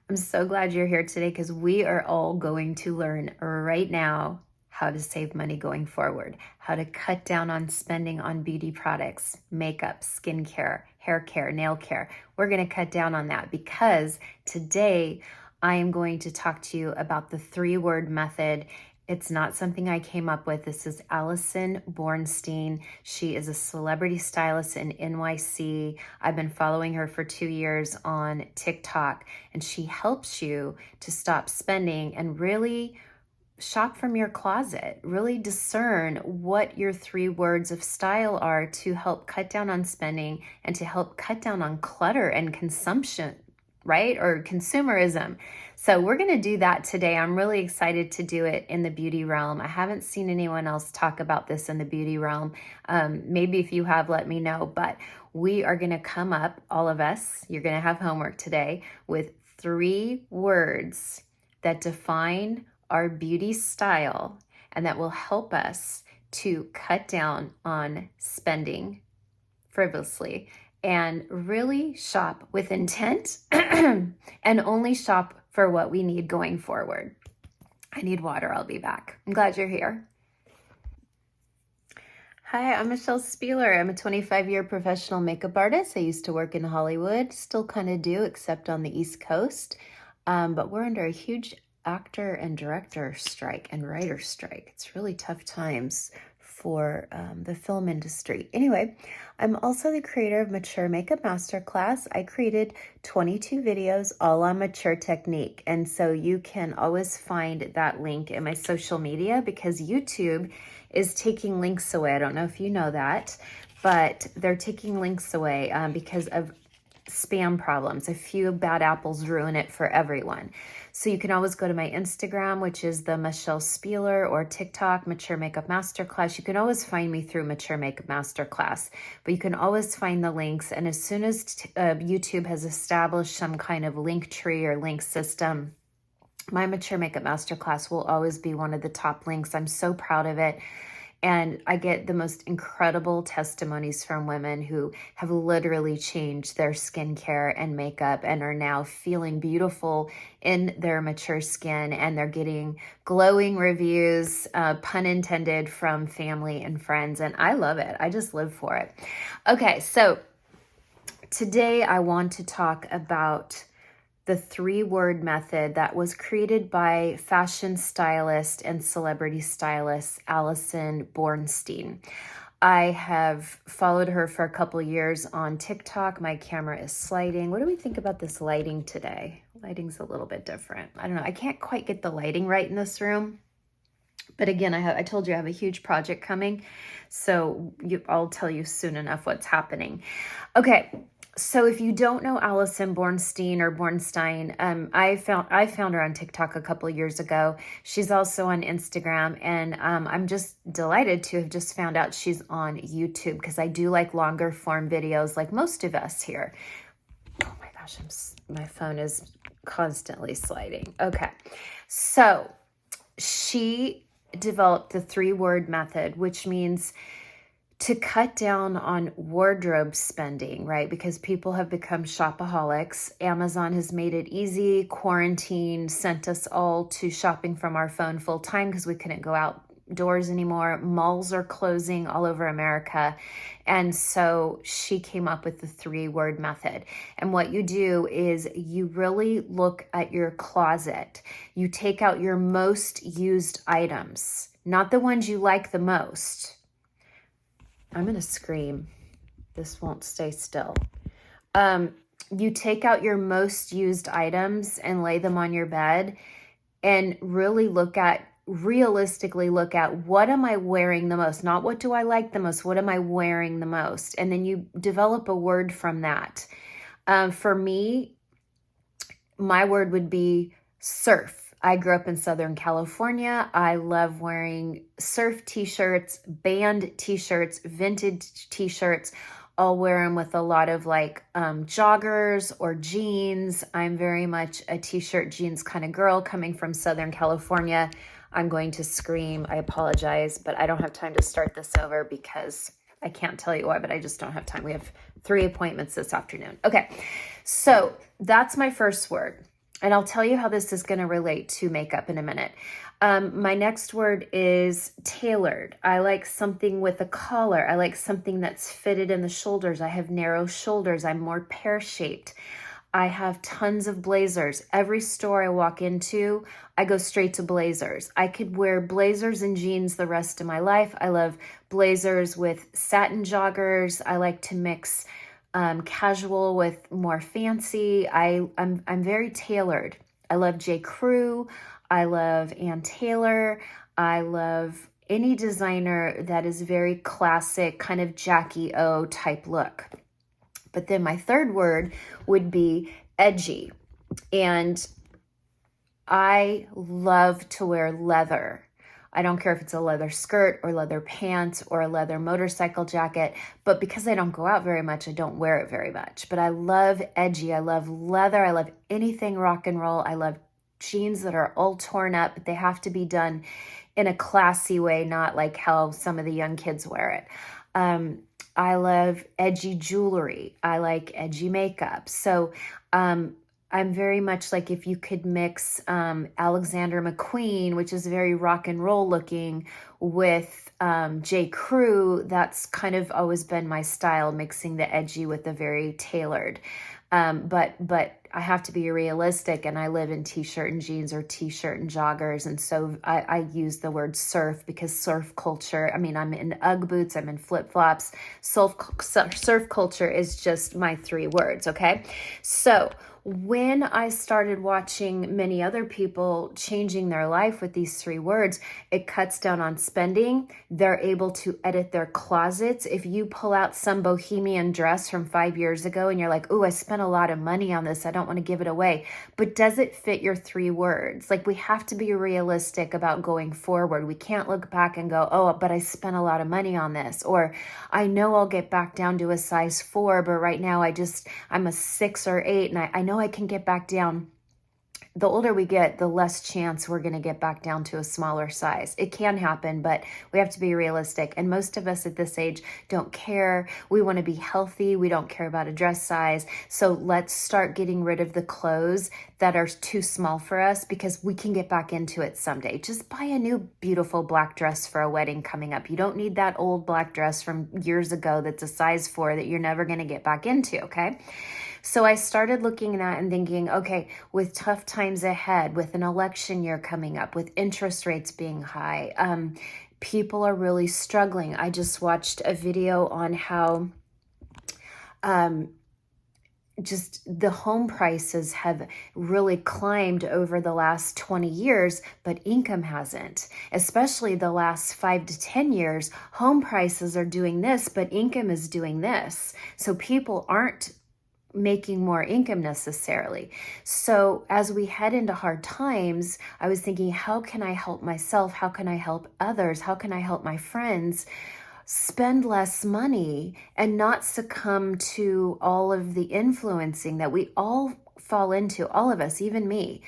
I'm so glad you're here today because we are all going to learn right now how to save money going forward, how to cut down on spending on beauty products, makeup, skincare, hair care, nail care. We're going to cut down on that because today I am going to talk to you about the 3-word method. It's not something I came up with. This is Allison Bornstein. She is a celebrity stylist in NYC. I've been following her for 2 years on TikTok, and she helps you to stop spending and really shop from your closet. Really discern what your 3 words of style are to help cut down on spending and to help cut down on clutter and consumption, right? Or consumerism. So we're going to do that today. I'm really excited to do it in the beauty realm. I haven't seen anyone else talk about this in the beauty realm. Maybe if you have, let me know. But we are going to come up, all of us, you're going to have homework today with 3 words that define our beauty style and that will help us to cut down on spending frivolously and really shop with intent and only shop for what we need going forward. I need water. I'll be back. I'm glad you're here. Hi, I'm Michelle Spieler. I'm a 25-year professional makeup artist. I used to work in Hollywood, still kind of do, except on the East Coast. But we're under a huge actor and director strike and writer strike. It's really tough times for the film industry. Anyway, I'm also the creator of Mature Makeup Masterclass. I created 22 videos all on mature technique. And so you can always find that link in my social media because YouTube is taking links away. I don't know if you know that, but they're taking links away because of spam problems. A few bad apples ruin it for everyone. So you can always go to my Instagram, which is the Michelle Spieler, or TikTok, Mature Makeup Masterclass. You can always find me through Mature Makeup Masterclass, but you can always find the links. And as soon as YouTube has established some kind of link tree or link system, my Mature Makeup Masterclass will always be one of the top links. I'm so proud of it. And I get the most incredible testimonies from women who have literally changed their skincare and makeup and are now feeling beautiful in their mature skin. And they're getting glowing reviews, pun intended, from family and friends. And I love it. I just live for it. Okay, so today I want to talk about the 3-word method that was created by fashion stylist and celebrity stylist Allison Bornstein. I have followed her for a couple years on TikTok. My camera is sliding. What do we think about this lighting today? Lighting's a little bit different. I don't know. I can't quite get the lighting right in this room. But again, I told you I have a huge project coming. So I'll tell you soon enough what's happening. Okay. So if you don't know Allison Bornstein or Bornstein, I found her on TikTok a couple of years ago. She's also on Instagram, and I'm just delighted to have just found out she's on YouTube because I do like longer form videos like most of us here. Oh my gosh, my phone is constantly sliding. Okay, so she developed the 3-word method, which means to cut down on wardrobe spending, right? Because people have become shopaholics. Amazon has made it easy. Quarantine sent us all to shopping from our phone full time because we couldn't go outdoors anymore. Malls are closing all over America. And so she came up with the 3-word method. And what you do is you really look at your closet. You take out your most used items, not the ones you like the most. I'm going to scream. This won't stay still. You take out your most used items and lay them on your bed and really realistically look at what am I wearing the most? Not what do I like the most? What am I wearing the most? And then you develop a word from that. For me, my word would be surf. I grew up in Southern California. I love wearing surf t-shirts, band t-shirts, vintage t-shirts. I'll wear them with a lot of joggers or jeans. I'm very much a t-shirt jeans kind of girl coming from Southern California. I'm going to scream. I apologize, but I don't have time to start this over because I can't tell you why, but I just don't have time. We have 3 appointments this afternoon. Okay, so that's my first word. And I'll tell you how this is going to relate to makeup in a minute. My next word is tailored. I like something with a collar. I like something that's fitted in the shoulders. I have narrow shoulders. I'm more pear-shaped. I have tons of blazers. Every store I walk into, I go straight to blazers. I could wear blazers and jeans the rest of my life. I love blazers with satin joggers. I like to mix casual with more fancy. I'm very tailored. I love J. Crew. I love Ann Taylor. I love any designer that is very classic, kind of Jackie O type look. But then my third word would be edgy. And I love to wear leather. I don't care if it's a leather skirt or leather pants or a leather motorcycle jacket, but because I don't go out very much, I don't wear it very much. But I love edgy. I love leather. I love anything rock and roll. I love jeans that are all torn up, but they have to be done in a classy way, not like how some of the young kids wear it. I love edgy jewelry. I like edgy makeup. So I'm very much like if you could mix Alexander McQueen, which is very rock and roll looking, with J. Crew, that's kind of always been my style, mixing the edgy with the very tailored. But I have to be realistic, and I live in t-shirt and jeans or t-shirt and joggers. And so I use the word surf because surf culture, I mean, I'm in Ugg boots, I'm in flip-flops. Surf culture is just my 3 words, okay? So when I started watching many other people changing their life with these 3 words, it cuts down on spending. They're able to edit their closets. If you pull out some bohemian dress from 5 years ago and you're like, ooh, I spent a lot of money on this, I don't want to give it away. But does it fit your 3 words? Like, we have to be realistic about going forward. We can't look back and go, oh, but I spent a lot of money on this. Or I know I'll get back down to a size 4, but right now I'm a 6 or 8, and I know I can get back down. The older we get, the less chance we're going to get back down to a smaller size. It can happen, but we have to be realistic. And most of us at this age don't care. We want to be healthy. We don't care about a dress size. So let's start getting rid of the clothes that are too small for us, because we can get back into it someday. Just buy a new beautiful black dress for a wedding coming up. You don't need that old black dress from years ago that's a size 4 that you're never going to get back into, okay? So I started looking at that and thinking, okay, with tough times ahead, with an election year coming up, with interest rates being high, people are really struggling. I just watched a video on how just the home prices have really climbed over the last 20 years, but income hasn't. Especially the last 5 to 10 years, home prices are doing this, but income is doing this. So people aren't making more income necessarily. So as we head into hard times, I was thinking, how can I help myself? How can I help others? How can I help my friends spend less money and not succumb to all of the influencing that we all fall into, all of us, even me.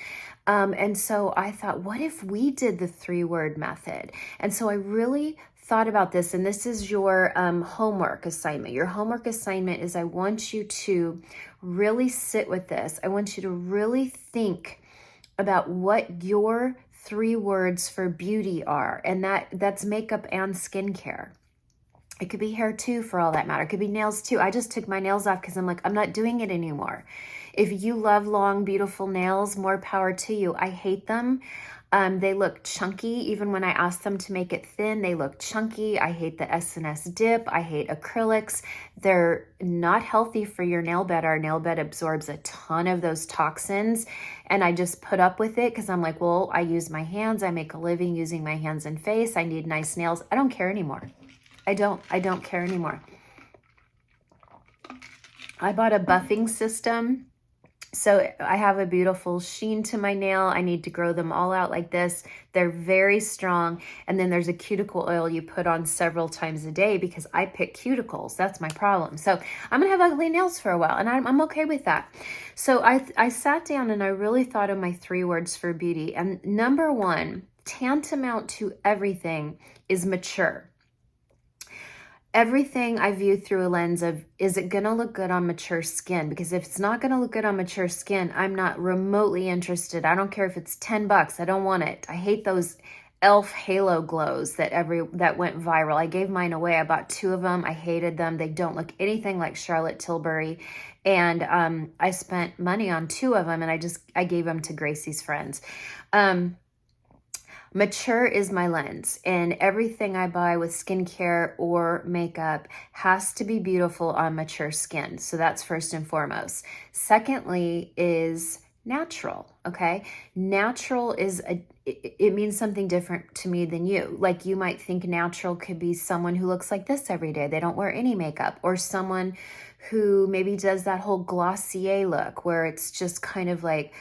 And so I thought, what if we did the 3-word method? And so I really thought about this, and this is your homework assignment. Your homework assignment is, I want you to really sit with this. I want you to really think about what your 3 words for beauty are, and that's makeup and skincare. It could be hair too, for all that matter. It could be nails too. I just took my nails off because I'm like, I'm not doing it anymore. If you love long, beautiful nails, more power to you. I hate them. They look chunky. Even when I ask them to make it thin, they look chunky. I hate the S&S dip. I hate acrylics. They're not healthy for your nail bed. Our nail bed absorbs a ton of those toxins. And I just put up with it because I'm like, well, I use my hands. I make a living using my hands and face. I need nice nails. I don't care anymore. I don't care anymore. I bought a buffing system. So I have a beautiful sheen to my nail. I need to grow them all out like this. They're very strong. And then there's a cuticle oil you put on several times a day, because I pick cuticles. That's my problem. So I'm going to have ugly nails for a while, and I'm okay with that. So I sat down and I really thought of my 3 words for beauty. And number 1, tantamount to everything, is mature. everything I view through a lens of, is it going to look good on mature skin? Because if it's not going to look good on mature skin, I'm not remotely interested. I don't care if it's $10. I don't want it. I hate those elf halo glows that went viral. I gave mine away. I bought 2 of them. I hated them. They don't look anything like Charlotte Tilbury. And I spent money on 2 of them, and I gave them to Gracie's friends. Mature is my lens, and everything I buy with skincare or makeup has to be beautiful on mature skin. So that's first and foremost. Secondly is natural, okay? Natural is it means something different to me than you. Like, you might think natural could be someone who looks like this every day. They don't wear any makeup, or someone who maybe does that whole Glossier look where it's just kind of like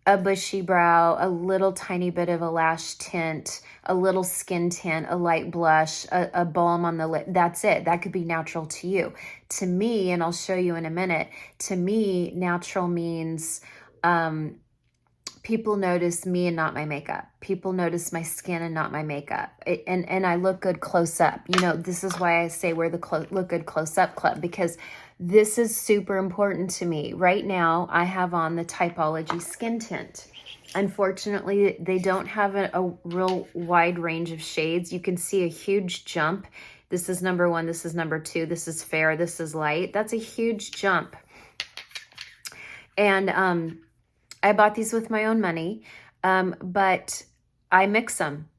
a bushy brow, a little tiny bit of a lash tint, a little skin tint, a light blush, a balm on the lip. That's it. That could be natural to you. To me, and I'll show you in a minute, to me, natural means people notice me and not my makeup. People notice my skin and not my makeup. And I look good close up. You know, this is why I say we're the Look Good Close Up Club, because this is super important to me. Right now, I have on the Typology Skin Tint. Unfortunately, they don't have a real wide range of shades. You can see a huge jump. This is number 1, this is number 2, this is fair, this is light. That's a huge jump. And I bought these with my own money, but I mix them.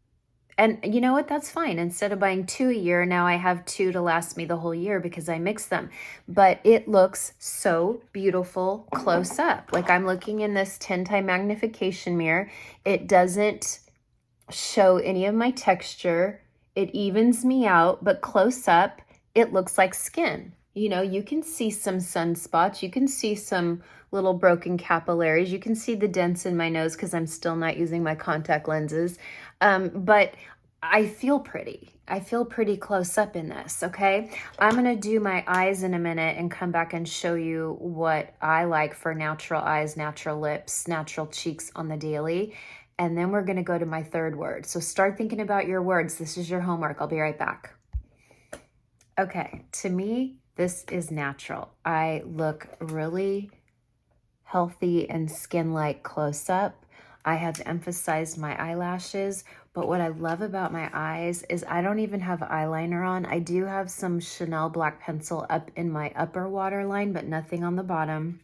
And you know what? That's fine. Instead of buying 2 a year, now I have 2 to last me the whole year because I mix them. But it looks so beautiful close up. Like, I'm looking in this 10-time magnification mirror. It doesn't show any of my texture. It evens me out, but close up, it looks like skin. You know, you can see some sunspots. You can see some little broken capillaries. You can see the dents in my nose because I'm still not using my contact lenses. But I feel pretty. I feel pretty close up in this, okay? I'm going to do my eyes in a minute and come back and show you what I like for natural eyes, natural lips, natural cheeks on the daily. And then we're going to go to my third word. So start thinking about your words. This is your homework. I'll be right back. Okay, to me, this is natural. I look really healthy and skin-like close up. I have emphasized my eyelashes, but what I love about my eyes is I don't even have eyeliner on. I do have some Chanel black pencil up in my upper waterline, but nothing on the bottom.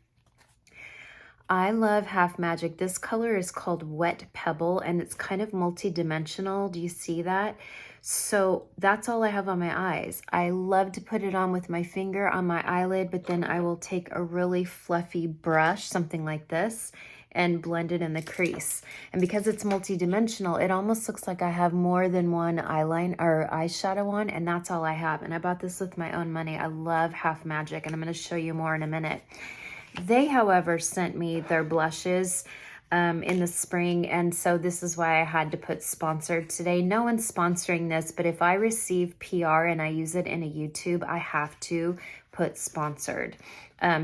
I love Half Magic. This color is called Wet Pebble, and it's kind of multi-dimensional. Do you see that? So that's all I have on my eyes. I love to put it on with my finger on my eyelid, but then I will take a really fluffy brush, something like this, and blend it in the crease. And because it's multi-dimensional, it almost looks like I have more than one eyeliner or eyeshadow on, and that's all I have. And I bought this with my own money. I love Half Magic, and I'm going to show you more in a minute. They, however, sent me their blushes in the spring, and so this is why I had to put sponsored today. No one's sponsoring this, but if I receive PR and I use it in a YouTube, I have to put sponsored.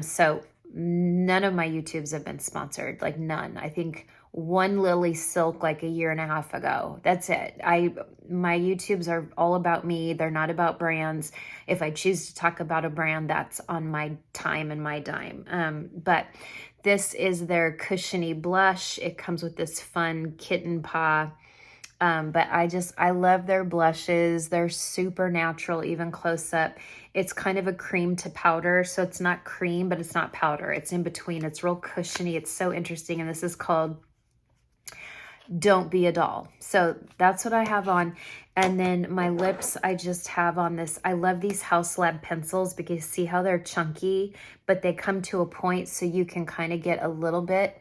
So none of my YouTubes have been sponsored, like none. I think one Lily Silk like a year and a half ago. That's it. My YouTubes are all about me. They're not about brands. If I choose to talk about a brand, that's on my time and my dime. But this is their cushiony blush. It comes with this fun kitten paw. But I love their blushes. They're super natural, even close up. It's kind of a cream to powder. So it's not cream, but it's not powder. It's in between. It's real cushiony. It's so interesting. And this is called Don't Be a Doll. So that's what I have on. And then my lips, I just have on this. I love these Haus Lab pencils because see how they're chunky, but they come to a point so you can kind of get a little bit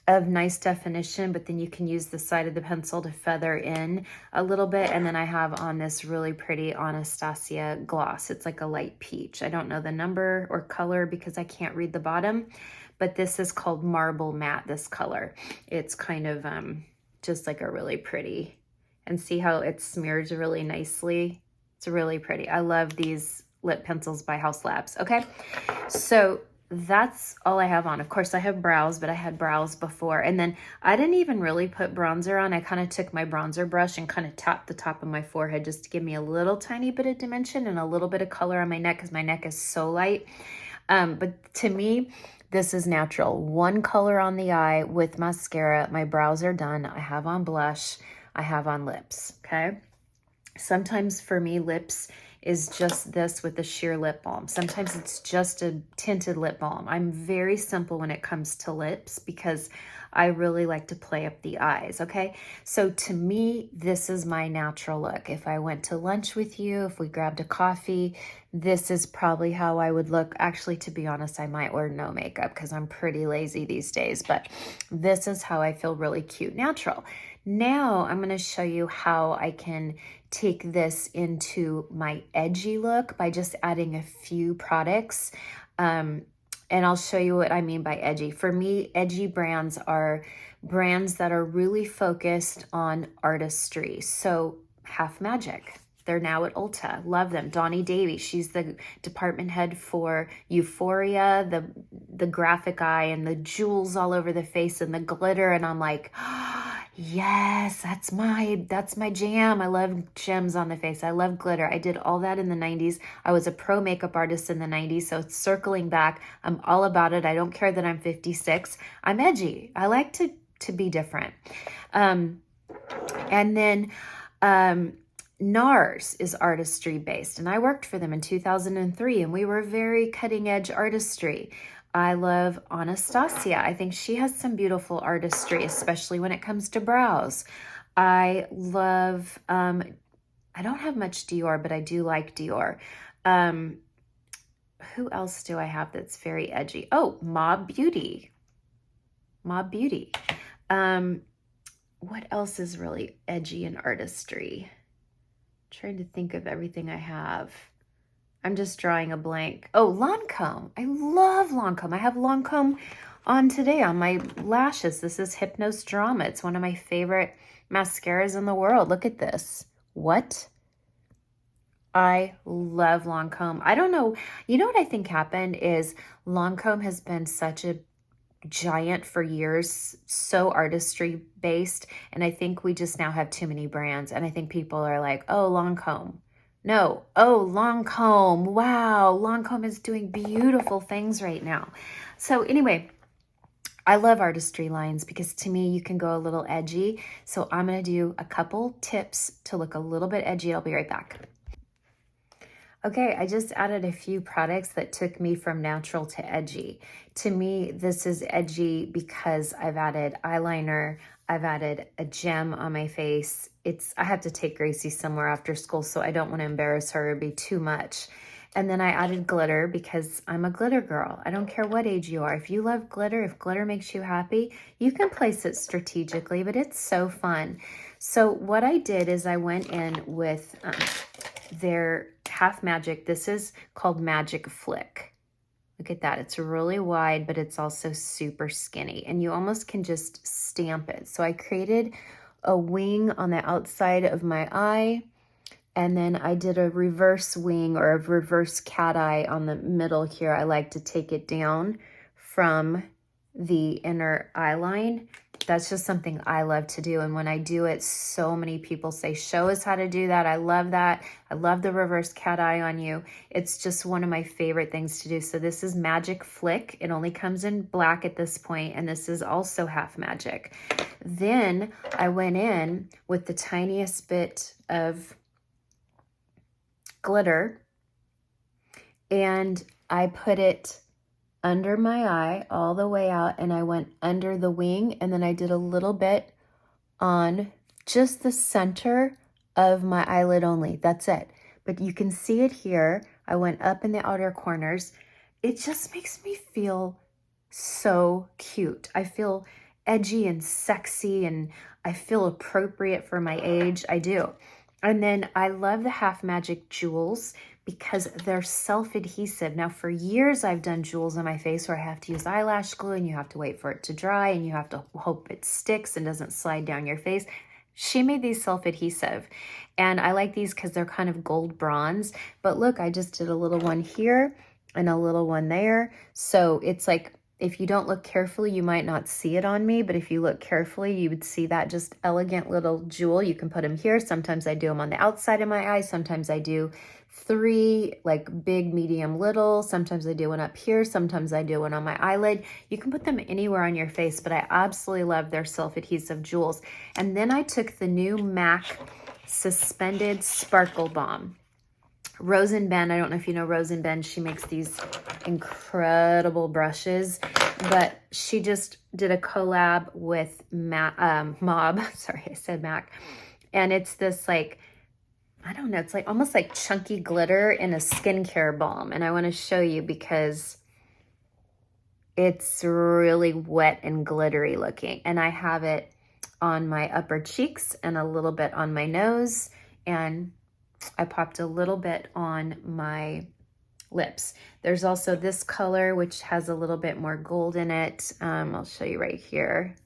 of nice definition, but then you can use the side of the pencil to feather in a little bit. And then I have on this really pretty Anastasia gloss. It's like a light peach. I don't know the number or color because I can't read the bottom, but this is called Marble Matte, this color. It's kind of just like a really pretty, and see how it smears really nicely. It's really pretty. I love these lip pencils by Haus Labs. Okay, so that's all I have on. Of course, I have brows, but I had brows before. And then I didn't even really put bronzer on. I kind of took my bronzer brush and kind of tapped the top of my forehead just to give me a little tiny bit of dimension and a little bit of color on my neck because my neck is so light. But to me, this is natural. One color on the eye with mascara. My brows are done. I have on blush. I have on lips, okay? Sometimes for me, lips is just this with the sheer lip balm. Sometimes it's just a tinted lip balm. I'm very simple when it comes to lips because I really like to play up the eyes, okay? So to me, this is my natural look. If I went to lunch with you, if we grabbed a coffee, this is probably how I would look. Actually, to be honest, I might wear no makeup because I'm pretty lazy these days, but this is how I feel really cute, natural. Now I'm gonna show you how I can take this into my edgy look by just adding a few products. And I'll show you what I mean by edgy. For me, edgy brands are brands that are really focused on artistry. So Half Magic, they're now at Ulta. Love them. Donnie Davy, she's the department head for Euphoria, the graphic eye and the jewels all over the face and the glitter. And I'm like, yes, that's my jam. I love gems on the face. I love glitter. I did all that in the 90s. I was a pro makeup artist in the 90s, so it's circling back. I'm all about it. I don't care that I'm 56. I'm edgy. I like to be different. And then NARS is artistry based, and I worked for them in 2003, and we were very cutting edge artistry. I love Anastasia. I think she has some beautiful artistry, especially when it comes to brows. I love, I don't have much Dior, but I do like Dior. Who else do I have that's very edgy? Oh, Mob Beauty. Mob Beauty. What else is really edgy in artistry? Trying to think of everything I have. I'm just drawing a blank. Oh, Lancome. I love Lancome. I have Lancome on today on my lashes. This is Hypnos Drama. It's one of my favorite mascaras in the world. Look at this. What? I love Lancome. I don't know. You know what I think happened is Lancome has been such a giant for years, so artistry based, and I think we just now have too many brands, and I think people are like, oh, Lancome. No, oh, Lancome. Wow, Lancome is doing beautiful things right now. So anyway, I love artistry lines because to me, you can go a little edgy. So I'm going to do a couple tips to look a little bit edgy. I'll be right back. Okay, I just added a few products that took me from natural to edgy. To me, this is edgy because I've added eyeliner, I've added a gem on my face. I have to take Gracie somewhere after school, so I don't want to embarrass her or be too much. And then I added glitter because I'm a glitter girl. I don't care what age you are. If you love glitter, if glitter makes you happy, you can place it strategically, but it's so fun. So what I did is I went in with their Half Magic. This is called Magic Flik. Look at that. It's really wide, but it's also super skinny, and you almost can just stamp it. So I created a wing on the outside of my eye, and then I did a reverse wing or a reverse cat eye on the middle here. I like to take it down from the inner eye line. That's just something I love to do. And when I do it, so many people say, show us how to do that. I love that. I love the reverse cat eye on you. It's just one of my favorite things to do. So this is Magic Flik. It only comes in black at this point, and this is also Half Magic. Then I went in with the tiniest bit of glitter, and I put it under my eye all the way out, and I went under the wing, and then I did a little bit on just the center of my eyelid only. That's it. But you can see it here. I went up in the outer corners. It just makes me feel so cute. I feel edgy and sexy, and I feel appropriate for my age. I do. And then I love the Half Magic jewels because they're self-adhesive. Now, for years, I've done jewels on my face where I have to use eyelash glue, and you have to wait for it to dry, and you have to hope it sticks and doesn't slide down your face. She made these self-adhesive, and I like these because they're kind of gold bronze. But look, I just did a little one here, and a little one there. So it's like, if you don't look carefully, you might not see it on me, but if you look carefully, you would see that just elegant little jewel. You can put them here. Sometimes I do them on the outside of my eye. Sometimes I do 3, like big, medium, little. Sometimes I do one up here. Sometimes I do one on my eyelid. You can put them anywhere on your face, but I absolutely love their self-adhesive jewels. And then I took the new MAC Suspended Sparkle Balm. Rose and Ben, I don't know if you know Rose and Ben, she makes these incredible brushes, but she just did a collab with Mob, sorry, I said Mac, and it's this like, I don't know, it's like almost like chunky glitter in a skincare balm, and I want to show you because it's really wet and glittery looking, and I have it on my upper cheeks and a little bit on my nose, and I popped a little bit on my lips. There's also this color, which has a little bit more gold in it. I'll show you right here.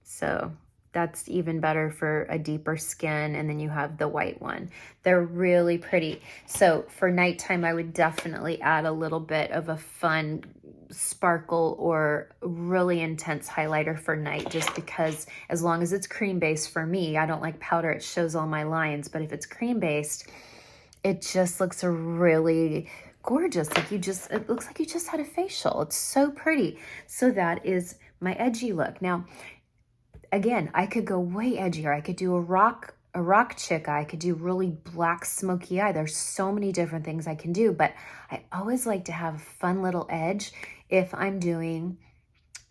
So that's even better for a deeper skin. And then you have the white one. They're really pretty. So for nighttime, I would definitely add a little bit of a fun sparkle or really intense highlighter for night, just because as long as it's cream based, for me, I don't like powder, it shows all my lines, but if it's cream based, it just looks really gorgeous. Like it looks like you just had a facial. It's so pretty. So that is my edgy look. Now, again, I could go way edgier. I could do a rock chick eye. I could do really black smoky eye. There's so many different things I can do, but I always like to have a fun little edge if I'm doing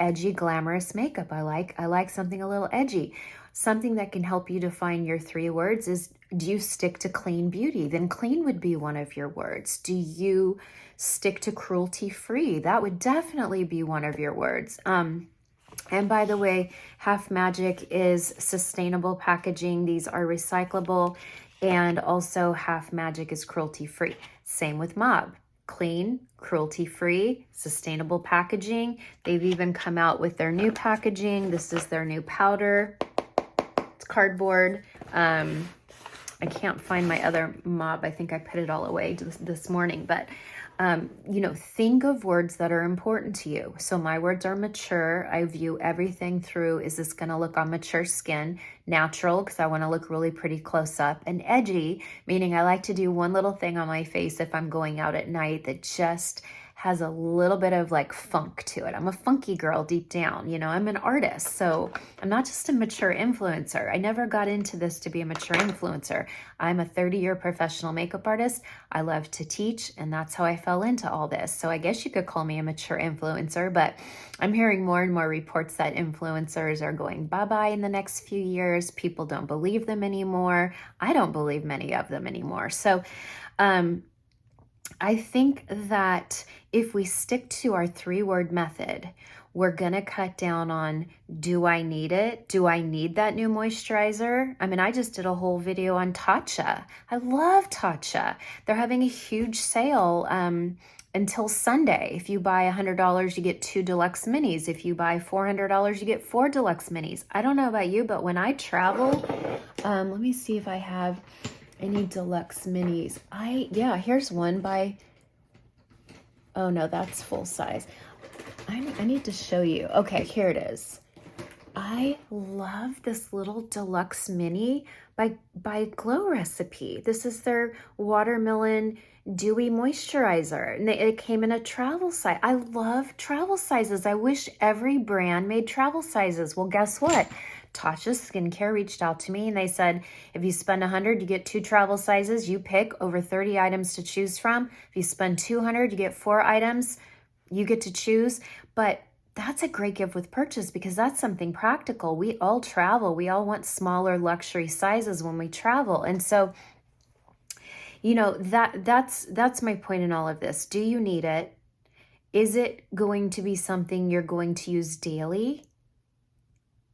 edgy, glamorous makeup. I like something a little edgy. Something that can help you define your 3 words is, do you stick to clean beauty? Then clean would be one of your words. Do you stick to cruelty free? That would definitely be one of your words. And by the way, Half Magic is sustainable packaging. These are recyclable, and also Half Magic is cruelty free. Same with Mob. Clean, cruelty-free, sustainable packaging. They've even come out with their new packaging. This is their new powder. It's cardboard. I can't find my other Mob. I think I put it all away this morning. But, you know, think of words that are important to you. So my words are mature. I view everything through, is this going to look on mature skin? Natural, because I want to look really pretty close up. And edgy, meaning I like to do one little thing on my face if I'm going out at night that just has a little bit of like funk to it. I'm a funky girl deep down, you know, I'm an artist. So I'm not just a mature influencer. I never got into this to be a mature influencer. I'm a 30-year professional makeup artist. I love to teach, and that's how I fell into all this. So I guess you could call me a mature influencer, but I'm hearing more and more reports that influencers are going bye-bye in the next few years. People don't believe them anymore. I don't believe many of them anymore. So, I think that if we stick to our 3-word method, we're going to cut down on, do I need it? Do I need that new moisturizer? I mean, I just did a whole video on Tatcha. I love Tatcha. They're having a huge sale until Sunday. If you buy $100, you get 2 deluxe minis. If you buy $400, you get 4 deluxe minis. I don't know about you, but when I travel, let me see if I have any deluxe minis. Yeah, here's one by, oh no, that's full size. I need to show you. Okay, here it is. I love this little deluxe mini by Glow Recipe. This is their watermelon dewy moisturizer, and it came in a travel size. I love travel sizes. I wish every brand made travel sizes. Well, guess what? Tatcha Skincare reached out to me and they said, if you spend $100, you get 2 travel sizes. You pick over 30 items to choose from. If you spend $200, you get 4 items. You get to choose. But that's a great gift with purchase, because that's something practical. We all travel. We all want smaller luxury sizes when we travel. And so, you know, that's my point in all of this. Do you need it? Is it going to be something you're going to use daily?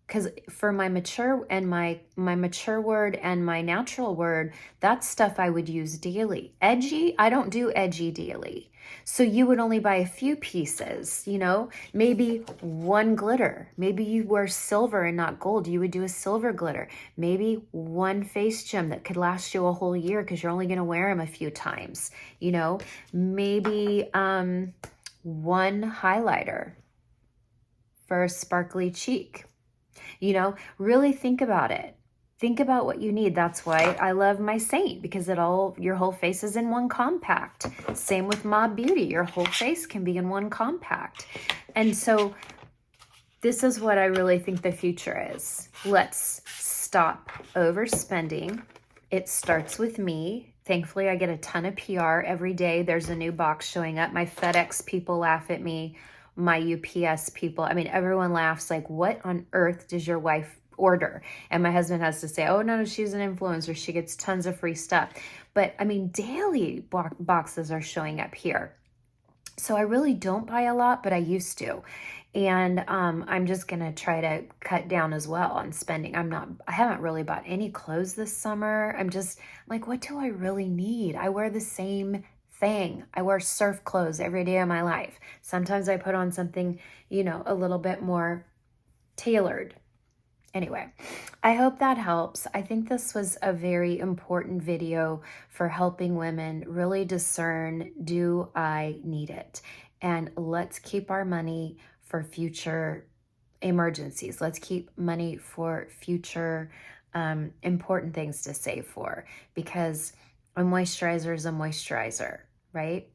because for my mature and my mature word and my natural word, that's stuff I would use daily. Edgy, I don't do edgy daily. So you would only buy a few pieces, you know, maybe one glitter. Maybe you wear silver and not gold. You would do a silver glitter. Maybe one face gem that could last you a whole year because you're only going to wear them a few times, you know. Maybe one highlighter for a sparkly cheek. You know, really think about it. Think about what you need. That's why I love my Saint, because your whole face is in one compact. Same with Mob Beauty. Your whole face can be in one compact. And so this is what I really think the future is. Let's stop overspending. It starts with me. Thankfully, I get a ton of PR every day. There's a new box showing up. My FedEx people laugh at me. My UPS people, I mean, everyone laughs like, what on earth does your wife order? And my husband has to say, oh, no, she's an influencer. She gets tons of free stuff. But I mean, daily boxes are showing up here. So I really don't buy a lot, but I used to. And I'm just going to try to cut down as well on spending. I haven't really bought any clothes this summer. I'm just like, what do I really need? I wear the same thing. I wear surf clothes every day of my life. Sometimes I put on something, you know, a little bit more tailored. Anyway, I hope that helps. I think this was a very important video for helping women really discern, do I need it? And let's keep our money for future emergencies. Let's keep money for future important things to save for, because a moisturizer is a moisturizer, right?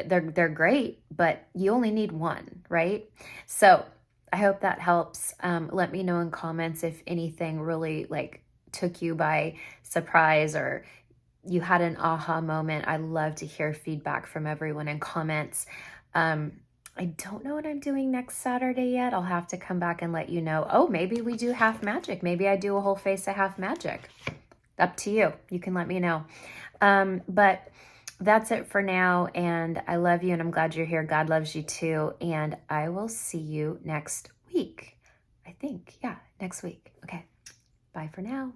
They're great, but you only need one, right? So I hope that helps. Let me know in comments if anything really like took you by surprise or you had an aha moment. I love to hear feedback from everyone in comments. I don't know what I'm doing next Saturday yet. I'll have to come back and let you know. Oh, maybe we do half magic. Maybe I do a whole face of half magic. Up to you. You can let me know. But that's it for now. And I love you and I'm glad you're here. God loves you too. And I will see you next week. I think, yeah, next week. Okay. Bye for now.